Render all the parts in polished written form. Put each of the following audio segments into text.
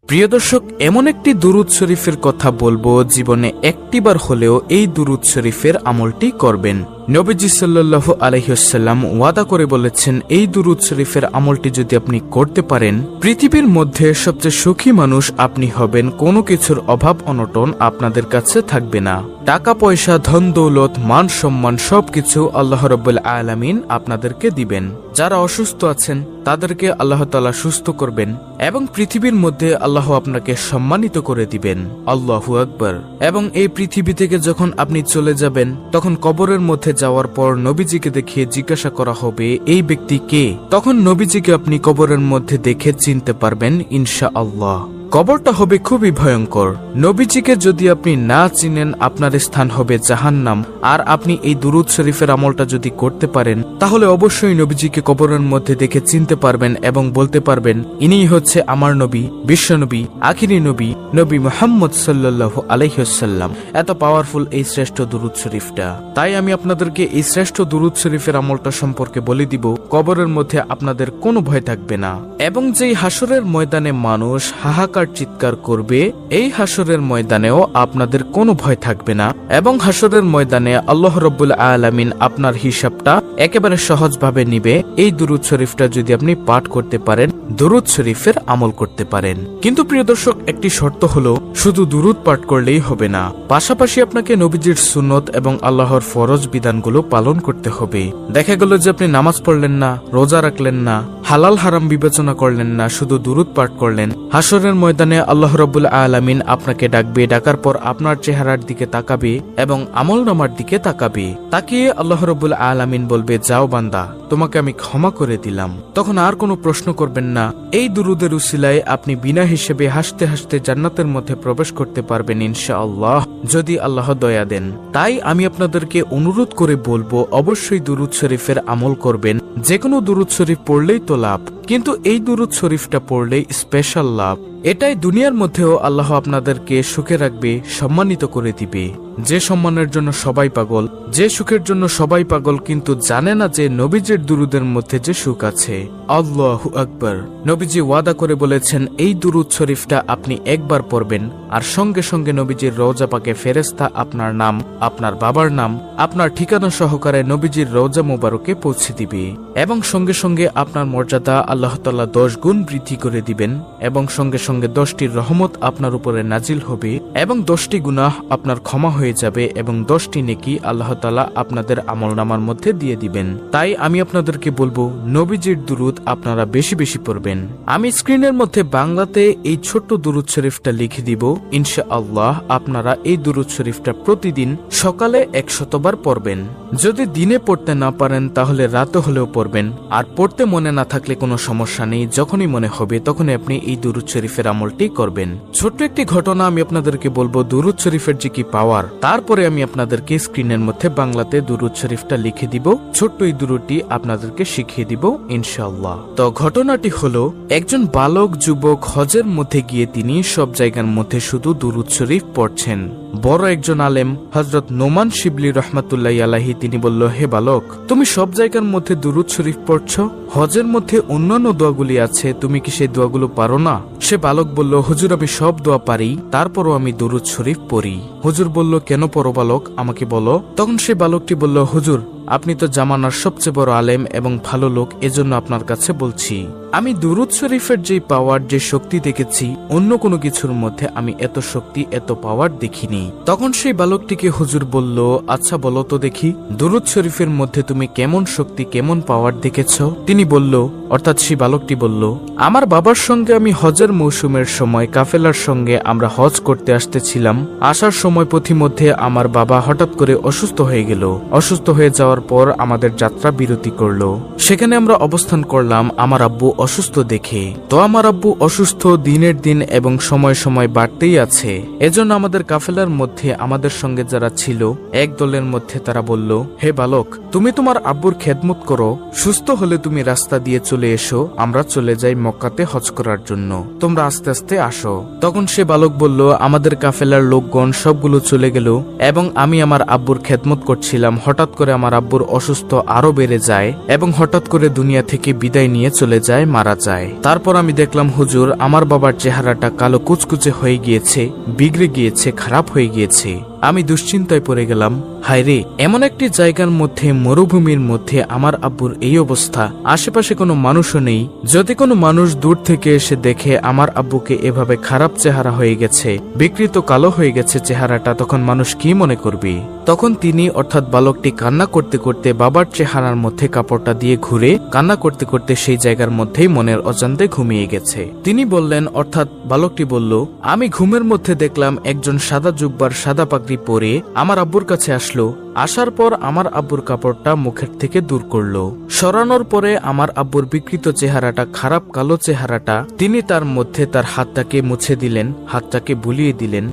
প্রিয় দর্শক, এমন একটি দুরূদ শরীফের কথা বলবো, জীবনে একটিবার হলেও এই দুরূদ শরীফের আমলটি করবেন। নবীজি সাল্লাল্লাহু আলাইহি ওয়াসাল্লাম ওয়াদা করে বলেছেন, এই দুরূদ শরীফের আমলটি যদি আপনি করতে পারেন, পৃথিবীর মধ্যে সবচেয়ে সুখী মানুষ আপনি হবেন। কোনো কিছুর অভাব অনটন আপনাদের কাছে থাকবে না। টাকা পয়সা, ধন দৌলত, মান সম্মান সবকিছু আল্লাহ রাব্বুল আলামিন আপনাদেরকে দিবেন। যারা অসুস্থ আছেন তাদেরকে আল্লাহ তাআলা সুস্থ করবেন এবং পৃথিবীর মধ্যে আল্লাহ আপনাকে সম্মানিত করে দিবেন। আল্লাহু আকবার। এবং এই পৃথিবী থেকে যখন আপনি চলে যাবেন, তখন কবরের মধ্যে যাওয়ার পর নবীজিকে দেখিয়ে জিজ্ঞাসা করা হবে, এই ব্যক্তি কে? তখন নবীজিকে আপনি কবরের মধ্যে দেখে চিনতে পারবেন ইনশাআল্লাহ। কবরটা হবে খুবই ভয়ঙ্কর। নবীজিকে যদি আপনি না চিনেন, আপনার স্থান হবে জাহান্নাম। আর আপনি এই দুরূদ শরীফের আমলটা যদি করতে পারেন, তাহলে অবশ্যই নবীজিকে কবরের মধ্যে দেখে চিনতে পারবেন এবং বলতে পারবেন, ইনিই হচ্ছে আমার নবী, বিশ্বনবী, আখিরি নবী, নবী মুহাম্মদ সাল্লাল্লাহু আলাইহি ওয়াসাল্লাম। এত পাওয়ারফুল এই শ্রেষ্ঠ দুরূদ শরীফটা। তাই আমি আপনাদেরকে এই শ্রেষ্ঠ দুরূদ শরীফের আমলটা সম্পর্কে বলে দিব। কবরের মধ্যে আপনাদের কোনো ভয় থাকবে না। এবং যেই হাসরের ময়দানে মানুষ হাহাকার চিৎকার করবে, এই হাসরের ময়দানেও আপনাদের কোনো ভয় থাকবে না। এবং হাসরের ময়দানে আল্লাহ রাব্বুল আলামিন আপনার হিসাবটা একেবারে সহজভাবে নিবে, এই দুরূদ শরীফটা যদি আপনি পাঠ করতে পারেন, দুরূদ শরীফের আমল করতে পারেন। কিন্তু প্রিয় দর্শক, একটি শর্ত হলো, শুধু দুরূদ পাঠ করলেই হবে না, পাশাপাশি আপনাকে নবীজির সুন্নত এবং আল্লাহর ফরজ বিধানগুলো পালন করতে হবে। দেখা গেল যে আপনি নামাজ পড়লেন না, রোজা রাখলেন না, হালাল হারাম বিবেচনা করলেন না, শুধু দুরূদ পাঠ করলেন। হাসরের ময়দানে আল্লাহ রাব্বুল আলামিন আপনাকে ডাকবে। ডাকার পর আপনার চেহারার দিকে তাকাবে এবং আমলনামার দিকে তাকাবে। তাকিয়ে আল্লাহ রাব্বুল আলামিন বলবে, যাও বান্দা, তোমাকে আমি ক্ষমা করে দিলাম। তখন আর কোনো প্রশ্ন করবেন না। এই দুরূদের উসিলায় আপনি বিনা হিসেবে হাসতে হাসতে জান্নাতের মধ্যে প্রবেশ করতে পারবেন ইনশাআল্লাহ, যদি আল্লাহ দয়া দেন। তাই আমি আপনাদেরকে অনুরোধ করে বলবো, অবশ্যই দুরূদ শরীফের আমল করবেন। যে কোনো দুরূদ শরীফ পড়লেই তো লাভ, কিন্তু এই দুরূদ শরীফটা পড়লেই স্পেশাল লাভ। এটাই দুনিয়ার মধ্যেও আল্লাহ আপনাদেরকে সুখে রাখবে, সম্মানিত করে দিবে। যে সম্মানের জন্য সবাই পাগল, যে সুখের জন্য সবাই পাগল, কিন্তু জানে না যে নবীজির দুরূদের মধ্যে যে সুখ আছে। আল্লাহু আকবার। নবীজি ওয়াদা করে বলেছেন, এই দুরূদ শরীফটা আপনি একবার পড়বেন আর সঙ্গে সঙ্গে নবীজির রওজা পাকে ফেরেশতা আপনার নাম, আপনার বাবার নাম, আপনার ঠিকানা সহকারে নবীজির রওজা মোবারকে পৌঁছে দিবে। এবং সঙ্গে সঙ্গে আপনার মর্যাদা আল্লাহ তাআলা 10 গুণ বৃদ্ধি করে দিবেন। এবং সঙ্গে সঙ্গে 10টি রহমত আপনার উপরে নাজিল হবে এবং 10টি গুনাহ আপনার ক্ষমা হয়ে যাবে এবং 10টি নেকি আল্লাহ তাআলা আপনাদের আমলনামার মধ্যে দিয়ে দিবেন। তাই আমি আপনাদেরকে বলবো, নবীজির দুরূদ আপনারা বেশি বেশি পড়বেন। আমি স্ক্রিনের মধ্যে বাংলাতে এই ছোট্ট দুরূদ শরীফটা লিখে দিব। ইনশাআল্লাহ আপনারা এই দুরূদ শরীফটা প্রতিদিন সকালে 100 বার পড়বেন। যদি দিনে পড়তে না পারেন তাহলে রাতে হলেও পড়বেন। আর পড়তে মনে না থাকলে কোনো সমস্যা নেই, যখনই মনে হবে তখনই আপনি এই দুরূদ শরীফের আমলটি করবেন। ছোট্ট একটি ঘটনা আমি আপনাদেরকে বলবো, দুরূদ শরীফের যে কি পাওয়ার। তারপরে আমি আপনাদেরকে স্ক্রিনের মধ্যে বাংলাতে দুরূদ শরীফটা লিখে দিব। ছোট্ট এই দুরূদটি আপনাদেরকে শিখিয়ে দিব ইনশাআল্লাহ। তো ঘটনাটি হলো, একজন বালক যুবক হজের মধ্যে গিয়ে তিনি সব জায়গার মধ্যে শুধু দুরূদ শরীফ পড়ছেন। বড় একজন আলেম হযরত নোমান শিবলি রাহমাতুল্লাহি আলাইহি তিনি বলল, হে বালক, তুমি সব জায়গার মধ্যে দুরূদ শরীফ পড়ছো, হজের মধ্যে অন্যান্য দোয়াগুলি আছে, তুমি কি সেই দোয়াগুলো পারো না? সে বালক বলল, হুজুর আমি সব দোয়া পারি, তারপরও আমি দুরূদ শরীফ পড়ি। হুজুর বলল, কেন পড়ো বালক, আমাকে বলো। তখন সে বালকটি বলল, হুজুর আপনি তো জামানার সবচেয়ে বড় আলেম এবং ভালো লোক, এজন্য আপনার কাছে বলছি, আমি দুরূদ শরীফের যে পাওয়ার, যে শক্তি দেখেছি, অন্য কোনো কিছুর মধ্যে আমি এত শক্তি, এত পাওয়ার দেখিনি। তখন সেই বালকটিকে হুজুর বলল, আচ্ছা বলো তো দেখি, দুরূদ শরীফের মধ্যে তুমি কেমন শক্তি, কেমন পাওয়ার দেখেছ? তিনি বলল, অর্থাৎ সেই বালকটি বলল, আমার বাবার সঙ্গে আমি হজের মৌসুমের সময় কাফেলার সঙ্গে আমরা হজ করতে আসতেছিলাম। আসার সময় পথিমধ্যে আমার বাবা হঠাৎ করে অসুস্থ হয়ে গেল। অসুস্থ হয়ে যাওয়ার পর আমাদের যাত্রা বিরতি করলো। সেখানে আমরা অবস্থান করলাম আমার আব্বু অসুস্থ দেখে। তো আমার আব্বু অসুস্থ দিনের দিন এবং সময় সময় বাড়তেই আছে। এজন্য আমাদের কাফেলার মধ্যে আমাদের সঙ্গে যারা ছিল, এক দলের মধ্যে তারা বলল, হে বালক, তুমি তোমার আব্বুর খেদমত করো, সুস্থ হলে তুমি রাস্তা দিয়ে চলে এসো, আমরা চলে যাই মক্কাতে হজ করার জন্য, তোমরা আস্তে আস্তে আসো। তখন সে বালক বলল, আমাদের কাফেলার লোকগণ সবগুলো চলে গেল এবং আমি আমার আব্বুর খেদমত করছিলাম। হঠাৎ করে আমার আব্বুর অসুস্থ আরো বেড়ে যায় এবং হঠাৎ করে দুনিয়া থেকে বিদায় নিয়ে চলে যায়, মারা যায়। তারপর আমি দেখলাম হুজুর আমার বাবার চেহারাটা কালো কুচকুচে হয়ে গিয়েছে, বিগড়ে গিয়েছে, খারাপ হয়ে গিয়েছে। আমি দুশ্চিন্তায় পড়ে গেলাম, হায়রে এমন একটি জায়গার মধ্যে, মরুভূমির মধ্যে আমার আব্বুর এই অবস্থা, আশেপাশে কোনো মানুষও নেই। যদি কোনো মানুষ দূর থেকে এসে দেখে আমার আব্বুকে এভাবে খারাপ চেহারা হয়ে গেছে, বিকৃত কালো হয়ে গেছে চেহারাটা, তখন মানুষ কি মনে করবে? তখন তিনি অর্থাৎ বালকটি কান্না করতে করতে বাবার চেহারার মধ্যে কাপড়টা দিয়ে ঘুরে কান্না করতে করতে সেই জায়গার মধ্যেই মনের অজান্তে ঘুমিয়ে গেছে। তিনি বললেন, অর্থাৎ বালকটি বলল, আমি ঘুমের মধ্যে দেখলাম একজন সাদা জুব্বার সাদা পাগড়ি পরে আমার আব্বুর কাছে আসলো। আসার পর আমার আব্বুর কাপড়টা মুখের থেকে দূর করলো। সরানোর পরে আমার আব্বুর বিকৃত চেহারাটা, খারাপ কালো চেহারাটা, তিনি তার মধ্যে তার হাতটাকে মুছে দিলেন, হাতটাকে বুলিয়ে দিলেন।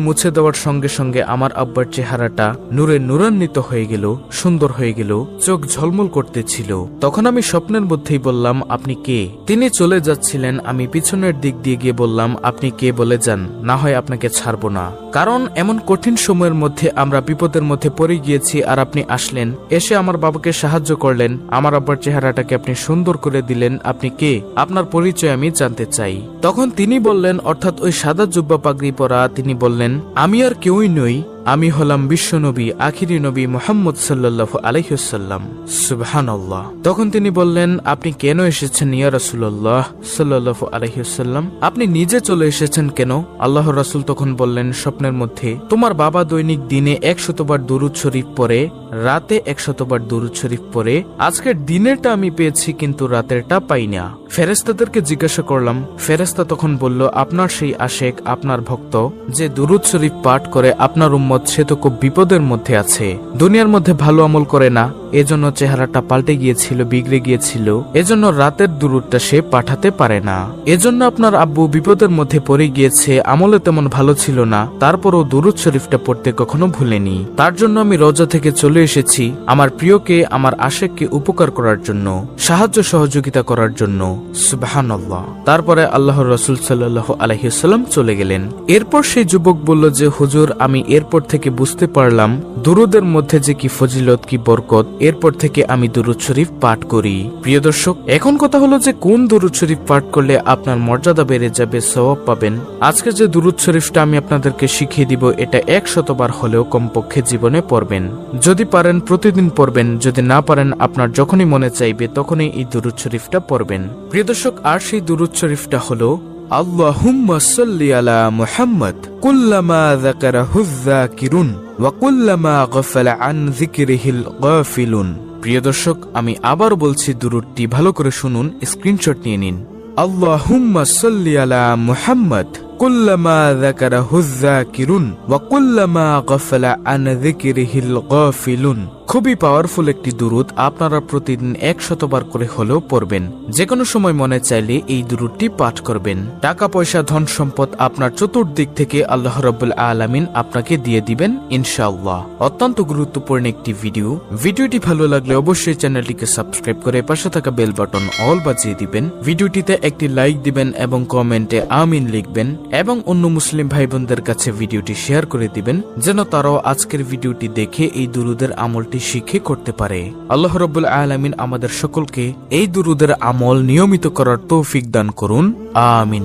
মুছে দেওয়ার সঙ্গে সঙ্গে আমার আব্বার চেহারাটা নূরে নূরান্বিত হয়ে গেল, সুন্দর হয়ে গেল, চোখ ঝলমল করতেছিল। তখন আমি স্বপ্নের মধ্যেই বললাম, আপনি কে? তিনি চলে যাচ্ছিলেন। আমি পিছনের দিক দিয়ে গিয়ে বললাম, আপনি কে বলে যান, না হয় আপনাকে ছাড়বো না। কারণ এমন কঠিন সময়ের মধ্যে আমরা বিপদের মধ্যে পড়ে গিয়েছি, আর আপনি আসলেন, এসে আমার বাবাকে সাহায্য করলেন, আমার আব্বার চেহারাটাকে আপনি সুন্দর করে দিলেন। আপনি কে? আপনার পরিচয় আমি জানতে চাই। তখন তিনি বললেন, অর্থাৎ ওই সাদা জুব্বা পাগড়ি পরা তিনি বললেন, আমি আর কেউই নই, আমি হলাম বিশ্বনবী, আখিরি নবী মুহাম্মদ সাল্লাল্লাহু আলাইহি ওয়াসাল্লাম। সুবহানাল্লাহ। তখন তিনি বললেন, আপনি কেন এসেছেন ইয়া রাসূলুল্লাহ সাল্লাল্লাহু আলাইহি ওয়াসাল্লাম? আপনি নিজে চলে এসেছেন কেন? আল্লাহর রাসূল তখন বললেন স্বপ্নের মধ্যে, তোমার বাবা দৈনিক দিনে 100 বার দুরূদ শরীফ পড়ে, রাতে 100 বার দুরূদ শরীফ পড়ে। আজকের দিনেরটা আমি পেয়েছি, কিন্তু রাতেরটা পাই না। ফেরেশতাদেরকে জিজ্ঞাসা করলাম। ফেরেশতা তখন বলল, আপনার সেই আশেক, আপনার ভক্ত যে দুরূদ শরীফ পাঠ করে, আপনার উম্মত সে তো খুব বিপদের মধ্যে আছে, দুনিয়ার মধ্যে ভালো আমল করে না, এজন্য চেহারাটা পাল্টে গিয়েছিল, বিগড়ে গিয়েছিল, এজন্য রাতের দুরূদটা সে পাঠাতে পারে না। এজন্য আপনার আব্বু বিপদের মধ্যে পড়ে গিয়েছে, আমলে তেমন ভালো ছিল না, তারপরও দুরূদ শরীফটা পড়তে কখনো ভুলেনি। তার জন্য আমি রওজা থেকে চলে এসেছি, আমার প্রিয়কে, আমার আশেককে উপকার করার জন্য, সাহায্য সহযোগিতা করার জন্য। সুবহানাল্লাহ। তারপরে আল্লাহর রাসূল সাল্লাল্লাহু আলাইহি ওয়াসাল্লাম চলে গেলেন। এরপর সেই যুবক বলল যে, হুজুর আমি এরপর থেকে বুঝতে পারলাম দুরূদের মধ্যে যে কি ফজিলত, কি বরকত। এরপর থেকে আমি দুরূদ শরীফ পাঠ করি। প্রিয় দর্শক, এখন কথা হলো যে কোন দুরূদ শরীফ পাঠ করলে আপনার মর্যাদা বেড়ে যাবে, সওয়াব পাবেন। আজকে যে দুরূদ শরীফটা আমি আপনাদেরকে শিখিয়ে দিব, এটা 100 বার হলেও কমপক্ষে জীবনে পড়বেন। যদি পারেন প্রতিদিন পড়বেন, যদি না পারেন আপনার যখনই মনে চাইবে তখনই এই দুরূদ শরীফটা পড়বেন। প্রিয় দর্শক, আর সেই দুরূদ শরীফটা হলো, আল্লাহুম্মা সাল্লি আলা মুহাম্মদ কুল্লামা যাকারাহু যাকিরুন ওয়া কুল্লামা গাফালা আন যিকরিহিল গাফিলুন। প্রিয় দর্শক, আমি আবার বলছি, দুরূদটি ভালো করে শুনুন, স্ক্রিনশট নিয়ে নিন। আল্লাহুম্মা সাল্লি আলা মুহাম্মদ কুল্লামা যাকারাহু যাকিরুন ওয়া কুল্লামা গাফালা আন যিকরিহিল গাফিলুন। খুবই পাওয়ারফুল একটি দুরূদ, আপনারা প্রতিদিন 100 বার করে হলেও পড়বেন। যে কোনো সময় মনে চাইলে এই দুরূদটি পাঠ করবেন। টাকা পয়সা, ধন সম্পদ আপনার চতুর্দিক থেকে আল্লাহ রাব্বুল আলামিন আপনাকে দিয়ে দিবেন ইনশাআল্লাহ। অত্যন্ত গুরুত্বপূর্ণ একটি ভিডিওটি ভালো লাগলে অবশ্যই চ্যানেলটিকে সাবস্ক্রাইব করে পাশে থাকা বেল বাটন অল বাজিয়ে দিবেন। ভিডিওটিতে একটি লাইক দিবেন এবং কমেন্টে আমিন লিখবেন, এবং অন্য মুসলিম ভাই বোনদের কাছে ভিডিওটি শেয়ার করে দিবেন, যেন তারাও আজকের ভিডিওটি দেখে এই দুরূদের আমলটি শিখে করতে পারে। আল্লাহ রাব্বুল আলামিন আমাদের সকলকে এই দুরূদের আমল নিয়মিত করার তৌফিক দান করুন। আমিন।